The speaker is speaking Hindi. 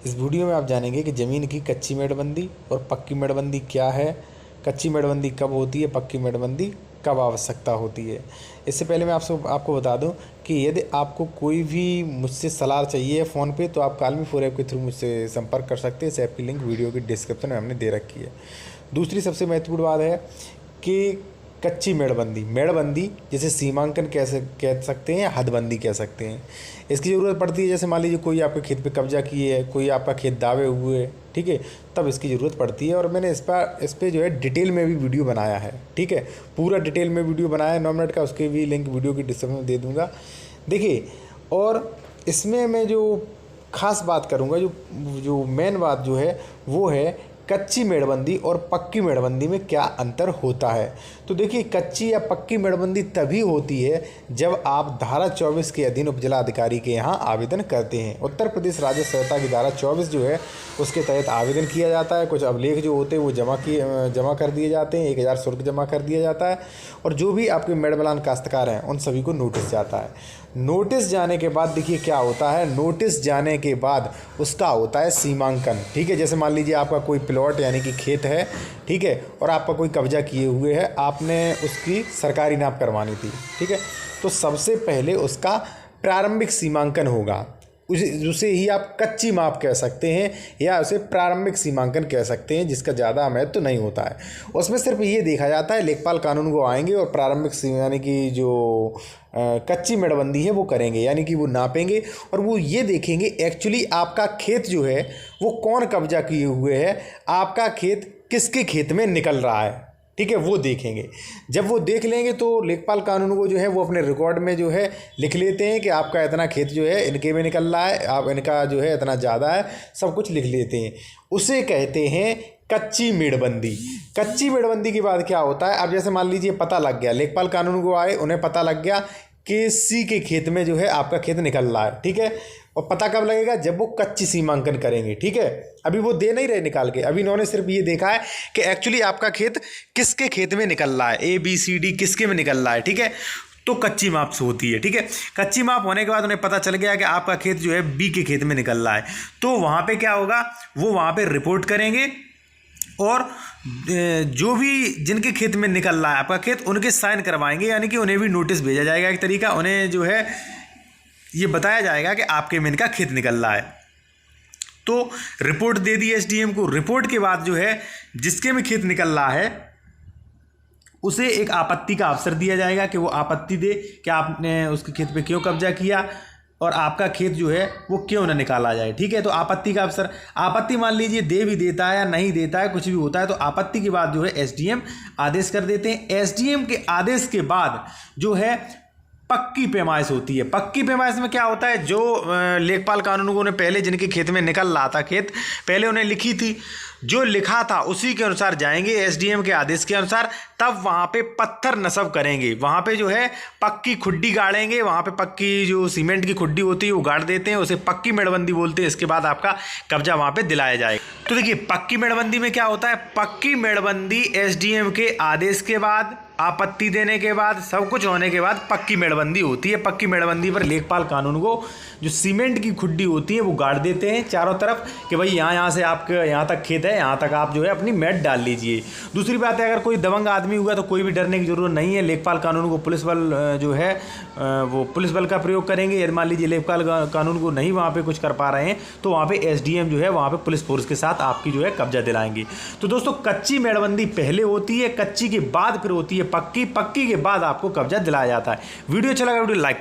इस वीडियो में आप जानेंगे कि ज़मीन की कच्ची मेड़बंदी और पक्की मेड़बंदी क्या है, कच्ची मेड़बंदी कब होती है, पक्की मेड़बंदी कब आवश्यकता होती है। इससे पहले मैं आपको बता दूं कि यदि आपको कोई भी मुझसे सलाह चाहिए फ़ोन पे तो आप कालमी फोर ऐप के थ्रू मुझसे संपर्क कर सकते हैं। इस ऐप की लिंक वीडियो की डिस्क्रिप्शन में हमने दे रखी है। दूसरी सबसे महत्वपूर्ण बात है कि कच्ची मेड़बंदी जिसे सीमांकन कैसे कह सकते हैं या हदबंदी कह सकते हैं, इसकी ज़रूरत पड़ती है। जैसे मान लीजिए कोई आपके खेत पे कब्जा किए है, कोई आपका खेत दावे हुए है, ठीक है, तब इसकी ज़रूरत पड़ती है। और मैंने इस पर जो है डिटेल में भी वीडियो बनाया है, ठीक है, पूरा डिटेल में वीडियो बनाया है 9 मिनट का, उसके भी लिंक वीडियो की डिस्क्रिप्शन में दे दूँगा। देखिए, और इसमें मैं जो ख़ास बात करूँगा, जो मेन बात जो है वो है कच्ची मेड़बंदी और पक्की मेड़बंदी में क्या अंतर होता है। तो देखिए, कच्ची या पक्की मेड़बंदी तभी होती है जब आप धारा 24 के अधीन उपजिला अधिकारी के यहाँ आवेदन करते हैं। उत्तर प्रदेश राज्य संहिता की धारा 24 जो है उसके तहत आवेदन किया जाता है। कुछ अभिलेख जो होते हैं वो जमा कर दिए जाते हैं, 1000 शुल्क जमा कर दिया जाता है, और जो भी आपके मेड़बलान काश्तकार हैं उन सभी को नोटिस जाता है। नोटिस जाने के बाद देखिए क्या होता है, नोटिस जाने के बाद उसका होता है सीमांकन, ठीक है। जैसे मान लीजिए आपका कोई प्लॉट यानी कि खेत है, ठीक है, और आपका कोई कब्जा किए हुए है, आपने उसकी सरकारी नाप करवानी थी, ठीक है, तो सबसे पहले उसका प्रारंभिक सीमांकन होगा। उसे ही आप कच्ची माप कह सकते हैं या उसे प्रारंभिक सीमांकन कह सकते हैं, जिसका ज़्यादा महत्व तो नहीं होता है। उसमें सिर्फ ये देखा जाता है, लेखपाल कानून को आएंगे और प्रारंभिक यानी कि जो कच्ची मेड़बंदी है वो करेंगे, यानी कि वो नापेंगे और वो ये देखेंगे एक्चुअली आपका खेत जो है वो कौन कब्जा किए हुए है, आपका खेत किसके खेत में निकल रहा है, ठीक है, वो देखेंगे। जब वो देख लेंगे तो लेखपाल कानून को जो है वो अपने रिकॉर्ड में जो है लिख लेते हैं कि आपका इतना खेत जो है इनके में निकल रहा है, आप इनका जो है इतना ज़्यादा है, सब कुछ लिख लेते हैं। उसे कहते हैं कच्ची मेड़बंदी। कच्ची मेड़बंदी के बाद क्या होता है, अब जैसे मान लीजिए पता लग गया, लेखपाल कानून को आए, उन्हें पता लग गया कि सी के खेत में जो है आपका खेत निकल रहा है, ठीक है, और पता कब लगेगा, जब वो कच्ची सीमांकन करेंगे, ठीक है। अभी वो दे नहीं रहे निकाल के, अभी इन्होंने सिर्फ ये देखा है कि एक्चुअली आपका खेत किसके खेत में निकल रहा है, ABCD किसके में निकल रहा है, ठीक है, तो कच्ची माप से होती है, ठीक है। कच्ची माप होने के बाद उन्हें पता चल गया कि आपका खेत जो है B के खेत में निकल रहा है, तो वहाँ पे क्या होगा, वो वहाँ पे रिपोर्ट करेंगे और जो भी जिनके खेत में निकल रहा है आपका खेत, उनके साइन करवाएंगे, यानी कि उन्हें भी नोटिस भेजा जाएगा। एक तरीका उन्हें जो है ये बताया जाएगा कि आपके में इनका खेत निकल रहा है। तो रिपोर्ट दे दी SDM को। रिपोर्ट के बाद जो है जिसके में खेत निकल रहा है उसे एक आपत्ति का अवसर दिया जाएगा कि वो आपत्ति दे कि आपने उसके खेत पे क्यों कब्जा किया और आपका खेत जो है वो क्यों ना निकाला जाए, ठीक है। तो आपत्ति का अवसर, आपत्ति मान लीजिए दे भी देता है या नहीं देता है, कुछ भी होता है, तो आपत्ति के बाद जो है SDM आदेश कर देते हैं। SDM के आदेश के बाद जो है पक्की पैमाइश होती है। पक्की पैमाइश में क्या होता है, जो लेखपाल कानूनगो ने पहले जिनके खेत में निकल रहा था खेत, पहले उन्हें लिखी थी, जो लिखा था उसी के अनुसार जाएंगे SDM के आदेश के अनुसार, तब वहाँ पे पत्थर नस्ब करेंगे, वहाँ पे जो है पक्की खुड्डी गाड़ेंगे, वहाँ पे पक्की जो सीमेंट की खुड्डी होती है वो गाड़ देते हैं, उसे पक्की मेड़बंदी बोलते हैं। इसके बाद आपका कब्जा वहाँ पे दिलाया जाएगा। तो देखिए, पक्की मेड़बंदी में क्या होता है, पक्की मेड़बंदी SDM के आदेश के बाद, आपत्ति देने के बाद, सब कुछ होने के बाद पक्की मेड़बंदी होती है। पक्की मेड़बंदी पर लेखपाल कानून को जो सीमेंट की खुड्डी होती है वो गाड़ देते हैं चारों तरफ कि भाई यहाँ से आपके यहाँ तक खेत है, यहाँ तक आप जो है अपनी मेट डाल लीजिए। दूसरी बात है, अगर कोई दबंग आदमी हुआ तो कोई भी डरने की जरूरत नहीं है। लेखपाल कानून को पुलिस बल जो है वो पुलिस बल का प्रयोग करेंगे। यदि मान लीजिए लेखपाल कानून को नहीं वहाँ पे कुछ कर पा रहे हैं तो वहाँ पे SDM जो है वहाँ पे पुलिस फोर्स के साथ आपकी जो है कब्जा दिलाएंगे। तो दोस्तों, कच्ची मेड़बंदी पहले होती है, कच्ची के बाद फिर होती है पक्की, पक्की के बाद आपको कब्जा दिलाया जाता है। वीडियो अच्छा लगा वीडियो लाइक